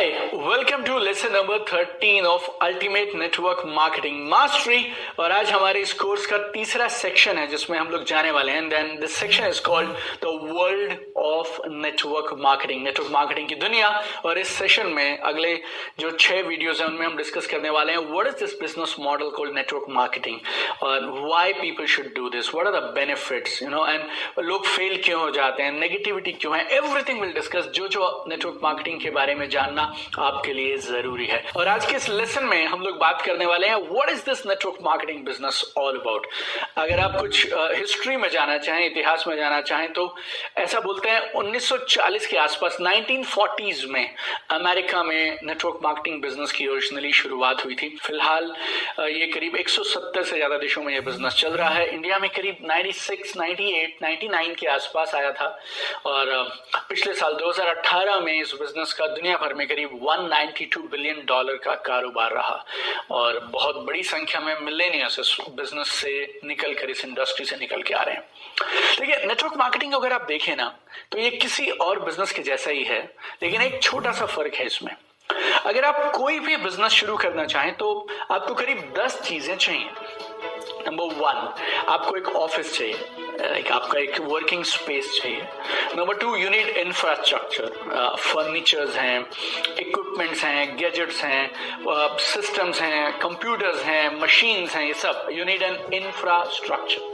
Hi, welcome to lesson number 13 of Ultimate Network Marketing Mastery। और आज हमारे इस कोर्स का तीसरा सेक्शन है जिसमें हम लोग जाने वाले हैं। Then this section is called the world of network marketing, network marketing की दुनिया। और इस सेशन में अगले जो 6 वीडियोस हैं उनमें हम डिस्कस करने वाले हैं what is this business model called network marketing और why people should do this, what are the benefits, and लोग फेल क्यों हो जाते हैं, नेगेटिविटी क्यों है, एवरीथिंग विल डिस्कस। जो नेटवर्क मार्केटिंग के बारे में जानना आपके लिए जरूरी है। और आज के इस लेसन में हम लोग बात करने वाले हैं what is this network marketing business all about. अगर आप कुछ हिस्ट्री में जाना चाहें, इतिहास में जाना चाहें, तो ऐसा बोलते हैं 1940 के आसपास 1940s में अमेरिका में नेटवर्क मार्केटिंग बिजनेस की ओरिजिनली शुरुआत हुई थी। फिलहाल ये करीब 170 से ज्यादा देशों में ये बिजनेस चल रहा है। इंडिया में करीब 96, 98, 99 के आसपास आया था और पिछले साल 2018 में इस बिजनेस का दुनिया भर में करीब $192 बिलियन का कारोबार रहा और बहुत बड़ी संख्या में मिलेनियर्स इस बिजनेस से निकल कर, इस इंडस्ट्री से निकल के आ रहे हैं। देखिए, नेटवर्क मार्केटिंग अगर आप देखें ना तो ये किसी और बिजनेस के जैसा ही है, लेकिन एक छोटा सा फर्क है इसमें। अगर आप कोई भी बिजनेस शुरू करना चाहें तो आपको करीब 10 चीजें चाहिए। नंबर 1, आपको एक ऑफिस चाहिए, आपका एक वर्किंग स्पेस चाहिए। Number 2, you need infrastructure, furnitures हैं, इक्विपमेंट्स हैं, गैजेट्स हैं, सिस्टम्स हैं, कंप्यूटर्स हैं, मशीन्स हैं, ये सब यू नीड एन इंफ्रास्ट्रक्चर।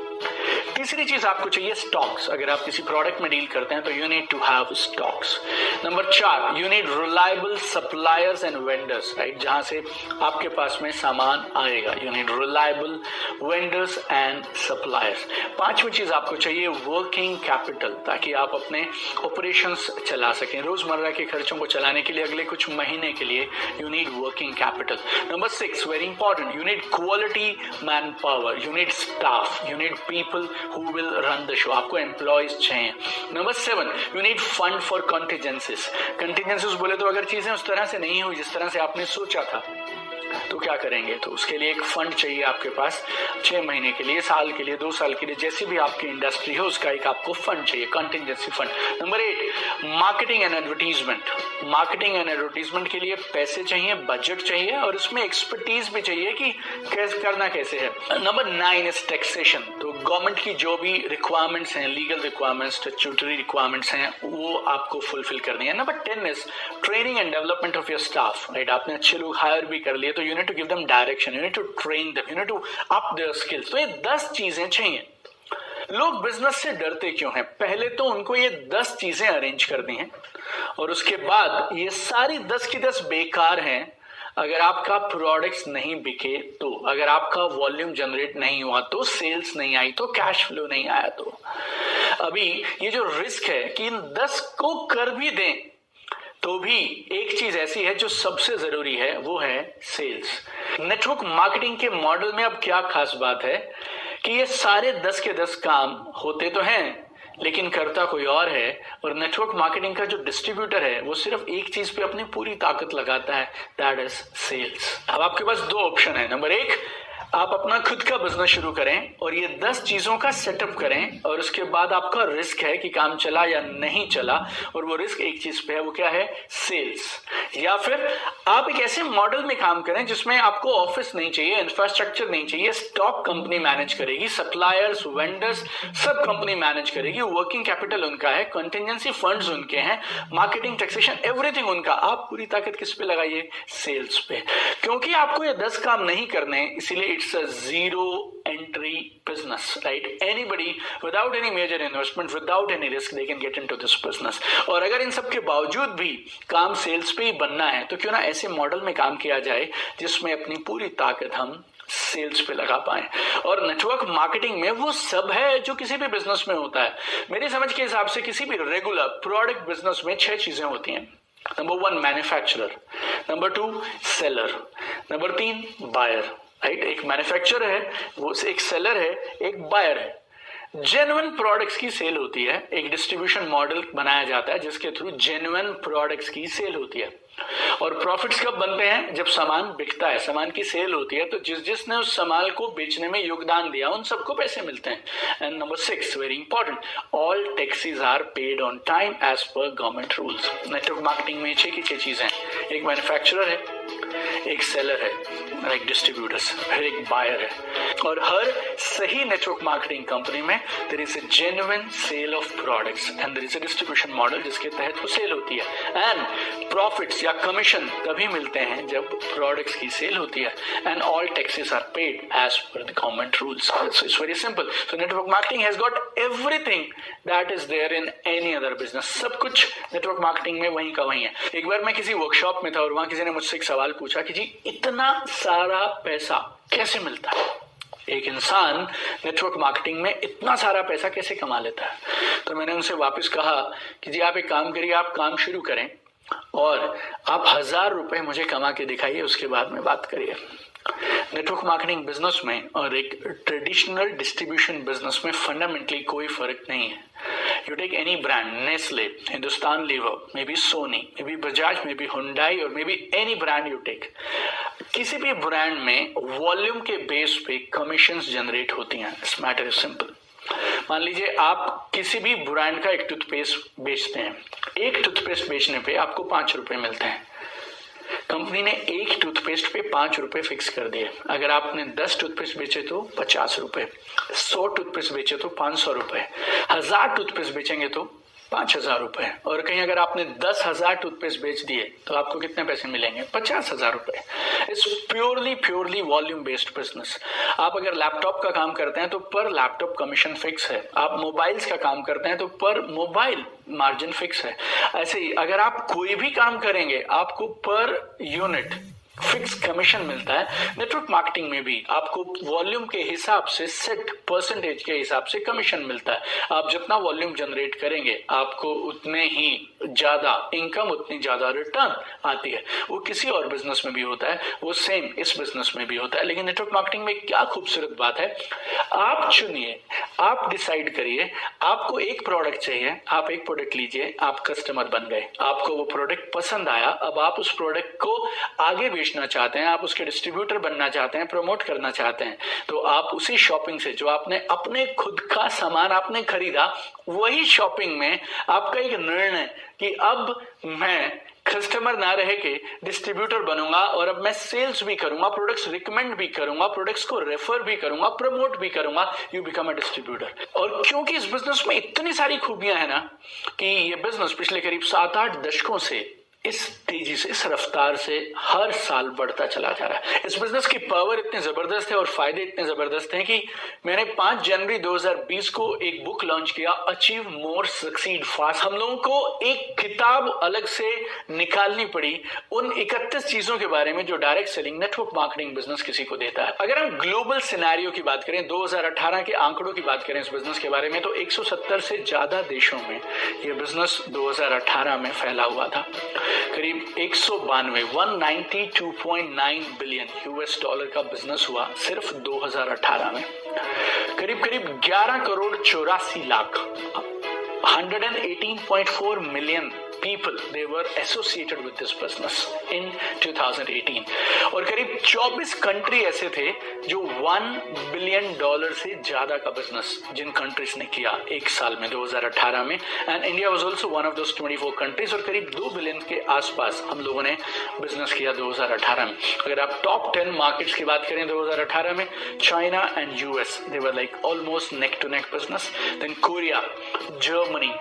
तीसरी चीज आपको चाहिए स्टॉक्स। अगर आप किसी प्रोडक्ट में डील करते हैं तो you need to have stocks. Number 4, you need reliable suppliers and vendors, right, जहां से आपके पास में सामान आएगा। You need reliable vendors and suppliers. पांचवी चीज आपको चाहिए वर्किंग कैपिटल, ताकि आप अपने ऑपरेशंस चला सकें, रोजमर्रा के खर्चों को चलाने के लिए अगले कुछ महीने के लिए you need working capital. Number 6, very important, you need quality man power, you need staff, you need people who will run the show, आपको एम्प्लॉयज चाहिए। Number 7, you need fund for contingencies। contingencies बोले तो अगर चीजें उस तरह से नहीं हुई जिस तरह से आपने सोचा था तो क्या करेंगे, तो उसके लिए एक फंड चाहिए आपके पास 6 महीने के लिए, साल के लिए, 2 साल के लिए, जैसी भी आपकी इंडस्ट्री है उसका एक आपको फंड चाहिए, contingency fund. Number 8, marketing and advertisement. Marketing and advertisement के लिए पैसे चाहिए, बजट चाहिए और उसमें एक्सपर्टीज भी चाहिए कि कैसे करना कैसे है। Number 9 is taxation. तो गवर्नमेंट की जो भी रिक्वायरमेंट्स हैं, लीगल रिक्वायरमेंट्स, स्टैट्यूटरी रिक्वायरमेंट्स हैं, वो आपको फुलफिल करनी है। Number 10 is training and development of your staff, right, आपने अच्छे लोग हायर भी कर लिए तो you need to give them direction, you need to train them, you need to up their skills। तो ये 10 चीजें चाहिए। लोग बिजनेस से डरते क्यों हैं? पहले तो उनको ये 10 चीजें अरेंज करनी है और उसके बाद ये सारी 10 की 10 बेकार हैं अगर आपका प्रोडक्ट्स नहीं बिके तो, अगर आपका वॉल्यूम जनरेट नहीं हुआ तो, सेल्स नहीं आई तो, कैश फ्लो नहीं आया तो। अभी ये जो रिस्क है कि इन 10 को कर भी दें तो भी एक चीज ऐसी है जो सबसे जरूरी है, वो है सेल्स। नेटवर्क मार्केटिंग के मॉडल में अब क्या खास बात है कि ये सारे 10 के 10 काम होते तो हैं लेकिन करता कोई और है, और नेटवर्क मार्केटिंग का जो डिस्ट्रीब्यूटर है वो सिर्फ एक चीज पे अपनी पूरी ताकत लगाता है, दैट इज सेल्स। अब आपके पास 2 ऑप्शन है। नंबर 1, आप अपना खुद का बिजनेस शुरू करें और ये 10 चीजों का सेटअप करें और उसके बाद आपका रिस्क है कि काम चला या नहीं चला, और वो रिस्क एक चीज पे है, वो क्या है, सेल्स। या फिर आप एक ऐसे मॉडल में काम करें जिसमें आपको ऑफिस नहीं चाहिए, इंफ्रास्ट्रक्चर नहीं चाहिए, स्टॉक कंपनी मैनेज करेगी, सप्लायर्स, वेंडर्स सब कंपनी मैनेज करेगी, वर्किंग कैपिटल उनका है, कंटिजेंसी फंड्स उनके हैं, मार्केटिंग, टैक्सेशन, एवरीथिंग उनका। आप पूरी ताकत किस पे लगाइए, सेल्स पे। क्योंकि आपको ये 10 काम नहीं करने, इसीलिए it's a zero entry business, right? Anybody without any major investment, without any risk, they can get into this business। और अगर इन सब के बावजूद भी काम सेल्स पे ही बनना है तो क्यों ना ऐसे मॉडल में काम किया जाए जिसमें अपनी पूरी ताकत हम सेल्स पे लगा पाए। और नेटवर्क मार्केटिंग में वो सब है जो किसी भी बिजनेस में होता है। मेरी समझ के हिसाब से किसी भी रेगुलर प्रोडक्ट बिजनेस में 6 चीजें होती हैं। Number 1, manufacturer. Number 2, seller. Number 3, buyer, right, एक मैन्युफैक्चरर है, वो एक सेलर है, एक बायर है। जेन्युइन प्रोडक्ट्स की सेल होती है, एक डिस्ट्रीब्यूशन मॉडल बनाया जाता है जिसके थ्रू जेन्युइन प्रोडक्ट्स की सेल होती है। और प्रॉफिट्स कब बनते हैं? जब सामान बिकता है, सामान की सेल होती है, तो जिसने उस सामान को बेचने में योगदान दिया उन सबको पैसे मिलते हैं। And number 6 very important, all taxes are paid on time as per government rules. Network marketing में 6 की 6 चीजें हैं, एक मैन्युफैक्चरर है, एक सेलर है, एक डिस्ट्रीब्यूटर्स, फिर एक बायर है। और हर सही नेटवर्क मार्केटिंग कंपनी में there is a genuine sale of products and there is a distribution model जिसके तहत वो सेल होती है। एंड प्रॉफिट्स या कमीशन तभी मिलते हैं जब प्रोडक्ट्स की सेल होती है। And all taxes are paid as per the government rules. So it's very simple. So network marketing has got everything that is there in any other business. सब कुछ नेटवर्क मार्केटिंग में वहीं का वहीं है। एक बार मैं किसी वर्कशॉप में था और वहां किसी ने मुझसे एक सवाल पूछा कि जी इतना सारा पैसा कैसे मिलता है? एक इंसान नेटवर्क मार्केटिंग में इतना सारा पैसा कैसे कमा लेता है? तो मैंने उनसे वापस कहा कि जी आप एक काम करिए, आप काम शुरू करें और आप 1000 रुपए मुझे कमा के दिखाइए, उसके बाद में बात करिए। नेटवर्क मार्केटिंग बिजनेस में और एक ट्रेडिशनल डिस्ट्रीब्यूशन बिजनेस में फंडामेंटली कोई फर्क नहीं है। You take any brand, Nestle, Hindustan Lever, maybe Sony, maybe Bajaj, maybe Hyundai or maybe any brand you take. किसी भी ब्रांड में वॉल्यूम के बेस पे कमीशंस जनरेट होती हैं। It's matter is simple. मान लीजिए आप किसी भी ब्रांड का एक टूथपेस्ट बेचते हैं, एक टूथपेस्ट बेचने पे आपको 5 रुपए मिलते हैं। कंपनी ने एक टूथपेस्ट पे 5 रुपए फिक्स कर दिए। अगर आपने 10 टूथपेस्ट बेचे तो 50 रुपए, 100 टूथपेस्ट बेचे तो 500 रुपए, 1000 टूथपेस्ट बेचेंगे तो 5000 रुपए। और कहीं अगर आपने 10,000 टूथपेस्ट बेच दिए तो आपको कितने पैसे मिलेंगे? 50,000 रुपए। It's purely volume based business. आप अगर लैपटॉप का काम करते हैं तो पर लैपटॉप कमीशन फिक्स है। आप मोबाइल्स का काम करते हैं तो पर मोबाइल मार्जिन फिक्स है। ऐसे ही अगर आप कोई भी काम करेंगे आपको पर यूनिट फिक्स कमीशन मिलता है। नेटवर्क मार्केटिंग में भी आपको वॉल्यूम के हिसाब से सेट परसेंटेज के हिसाब से कमीशन मिलता है। आप जितना वॉल्यूम जनरेट करेंगे आपको उतने ही ज्यादा इनकम, उतनी ज्यादा रिटर्न आती है। वो किसी और बिजनेस में भी होता है, वो सेम इस बिजनेस में भी होता है। लेकिन नेटवर्क मार्केटिंग में क्या खूबसूरत बात है, आप चुनिए, आप डिसाइड करिए, आपको एक प्रोडक्ट चाहिए, आप एक प्रोडक्ट लीजिए, आप कस्टमर बन गए, आपको वो प्रोडक्ट पसंद आया, अब आप उस प्रोडक्ट को आगे बेचना चाहते हैं, आप उसके डिस्ट्रीब्यूटर बनना चाहते हैं, प्रमोट करना चाहते हैं, तो आप उसी शॉपिंग से जो आपने अपने खुद का सामान आपने खरीदा, वही शॉपिंग में आपका एक निर्णय कि अब मैं कस्टमर ना रह के डिस्ट्रीब्यूटर बनूंगा और अब मैं सेल्स भी करूंगा, प्रोडक्ट्स रिकमेंड भी करूंगा, प्रोडक्ट्स को रेफर भी करूंगा, प्रमोट भी करूंगा, यू बिकम अ डिस्ट्रीब्यूटर। और क्योंकि इस बिजनेस में इतनी सारी खूबियां है ना कि ये बिजनेस पिछले करीब 7-8 दशकों से इस तेजी से, इस रफ्तार से हर साल बढ़ता चला जा रहा है। इस बिजनेस की पावर इतनी जबरदस्त है और फायदे इतने जबरदस्त हैं कि मैंने 5 जनवरी 2020 को एक बुक लॉन्च किया, अचीव मोर सक्सीड फास्ट। हम लोगों को एक किताब अलग से निकालनी पड़ी उन 31 चीजों के बारे में जो direct selling network marketing business किसी को देता है। अगर हम ग्लोबल सिनेरियो की बात करें, 2018 के आंकड़ों की बात करें इस बिजनेस के बारे में, तो 170 से ज्यादा देशों में यह बिजनेस 2018 में फैला हुआ था। करीब 192.9 बिलियन यूएस डॉलर का बिजनेस हुआ सिर्फ 2018 में। करीब 11 crore 84 lakh 118.4 million people they were associated with this business in 2018 और करीब 24 कंट्री ऐसे थे जो $1 बिलियन से ज्यादा का बिजनेस जिन कंट्रीज ने किया एक साल में 2018 में। And India was also one of those 24 countries और करीब 2 बिलियन के आसपास हम लोगों ने बिजनेस किया 2018 में। अगर आप टॉप 10 मार्केट्स की बात करें 2018 में, China and US they were like almost neck to neck business. Then Korea, Germany,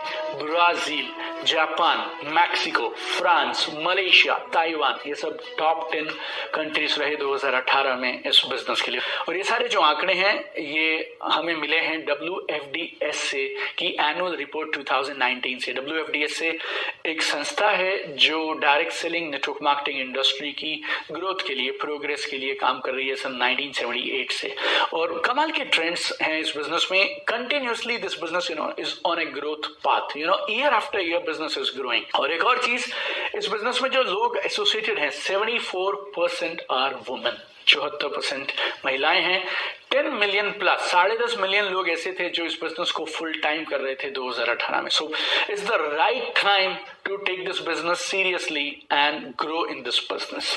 Brazil, Japan, Mexico, France, Malaysia, Taiwan, ये सब टॉप 10 कंट्रीज रहे 2018 में इस बिजनेस के लिए। और ये सारे जो आंकड़े हैं ये हमें मिले हैं WFDS से की एनुअल रिपोर्ट 2019 से। WFDS से एक संस्था है जो direct selling network marketing industry की ग्रोथ के लिए, प्रोग्रेस के लिए काम कर रही है सन 1978 से। और कमाल के ट्रेंड्स हैं इस बिजनेस में। Continuously this business is on a growth path, year after year business is growing. और एक और चीज, इस बिजनेस में जो लोग एसोसिएटेड हैं 74% आर वुमेन, 74% महिलाएं हैं। 10 मिलियन प्लस, 10.5 मिलियन लोग ऐसे थे जो इस बिजनेस को फुल टाइम कर रहे थे 2018 में. So it's the right time to take this business seriously and grow in this business.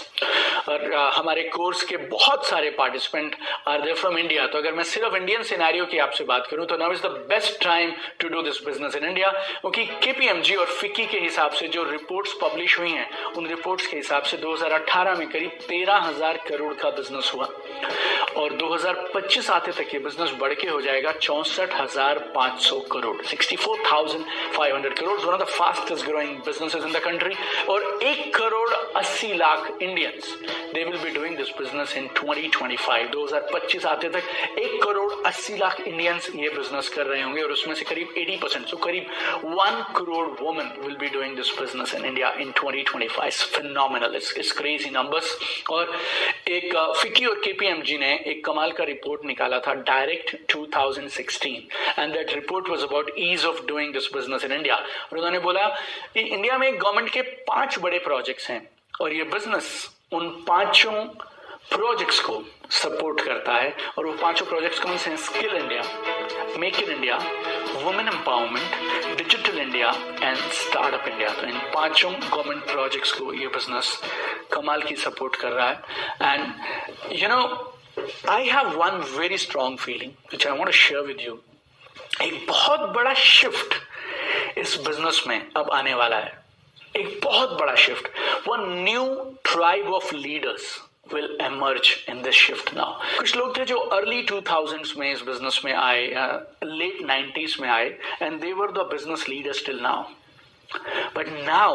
और हमारे कोर्स के बहुत सारे participant are there from India. तो अगर मैं सिर्फ इंडियन सिनेरियो की आपसे बात करूं तो now is the best time to do this business in India, क्योंकि KPMG और FICCI के हिसाब से जो रिपोर्ट्स पब्लिश हुई हैं उन रिपोर्ट्स के हिसाब से 2018 में करीब 13,000 करोड़ का बिजनेस हुआ और 2025 आते तक ये बिजनेस बढ़ के हो जाएगा 64,500 crore, 64,500 crore. One of the fastest growing businesses in the country. और 1.80 crore Indians they will be doing this business in 2025. 2025 आते तक 1.80 करोड़ इंडियंस ये बिजनेस कर रहे होंगे और उसमें से करीब 80%, so करीब 1 crore women will be doing this business in India in 2025. It's phenomenal. It's crazy numbers. और एक FICCI और KPMG ने एक कमाल का रिपोर्ट निकाला था, direct 2016, and that report was about ease of doing this business in India. और उन्होंने बोला कि इंडिया में गवर्नमेंट के 5 बड़े प्रोजेक्ट्स हैं और ये बिजनेस उन 5 प्रोजेक्ट्स को सपोर्ट करता है. और वो 5 प्रोजेक्ट्स कौन से हैं? Skill India, make in India, women empowerment, digital India and startup India. तो इन 5 गवर्नमेंट प्रोजेक्ट्स को ये बिजनेस कमाल की सपोर्ट कर रहा है. And you know, I have one very strong feeling which I want to share with you. एक बहुत बड़ा शिफ्ट इस बिजनेस में अब आने वाला है, एक बहुत बड़ा shift. One new tribe of leaders will emerge in this shift now. कुछ लोग थे जो अर्ली 2000s में इस बिजनेस में आए, लेट 90s में आए, and they were the business leaders till now. But now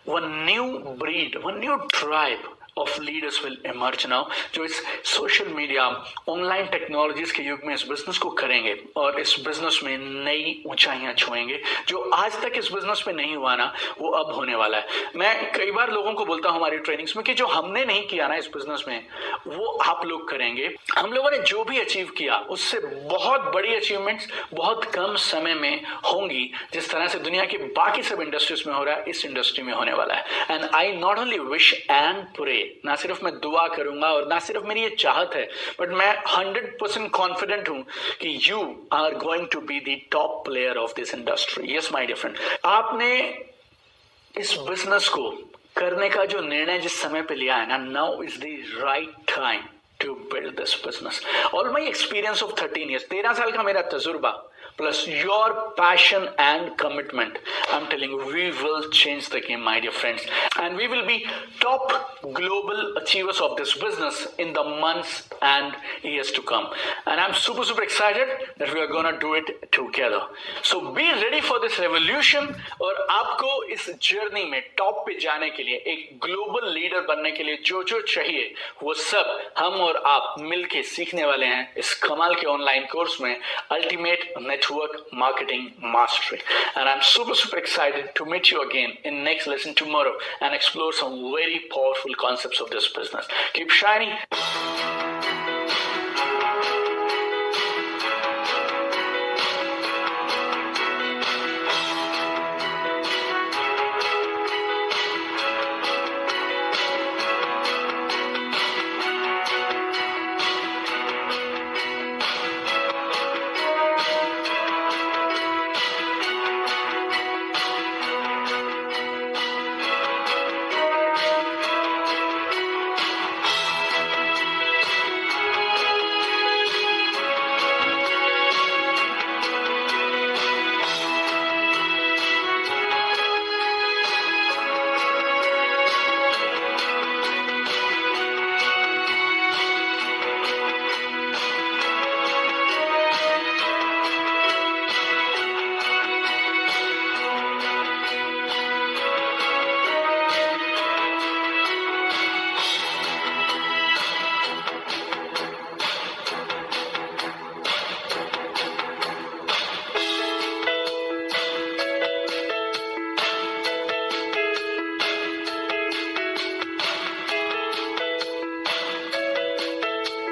one new breed, one new tribe of leaders will emerge now, जो इस सोशल मीडिया, ऑनलाइन टेक्नोलॉजीज के युग में इस बिजनेस को करेंगे और इस बिजनेस में नई ऊंचाइयां छुएंगे. जो आज तक इस बिजनेस में नहीं हुआ ना, वो अब होने वाला है. मैं कई बार लोगों को बोलता हूं हमारी ट्रेनिंग्स में कि जो हमने नहीं किया ना इस बिजनेस में, वो आप लोग करेंगे. हम लोगों ने जो भी अचीव किया उससे बहुत बड़ी अचीवमेंट्स बहुत कम समय में होंगी. जिस तरह से दुनिया की बाकी सब इंडस्ट्रीज में हो रहा है, इस इंडस्ट्री में होने वाला है. And I not only wish and pray, ना सिर्फ मैं दुआ करूंगा और ना सिर्फ मेरी ये चाहत है, बट मैं 100% कॉन्फिडेंट हूं कि you are going to be the top player of this industry. Yes my dear friend, आपने इस बिजनेस को करने का जो निर्णय जिस समय पे लिया है ना, now is the right time to build this business. All my experience of 13 years, 13 साल का मेरा तजुर्बा, plus your passion and commitment, I'm telling you, we will change the game, my dear friends, and we will be top global achievers of this business in the months and years to come. And I'm super excited that we are gonna do it together. So be ready for this revolution. और आपको इस journey में top पे जाने के लिए, एक global leader बनने के लिए जो जो चाहिए, वो सब हम और आप मिलके सीखने वाले हैं इस कमाल के ऑनलाइन कोर्स में, ultimate network marketing mastery. And I'm super excited to meet you again in next lesson tomorrow and explore some very powerful concepts of this business. Keep shining.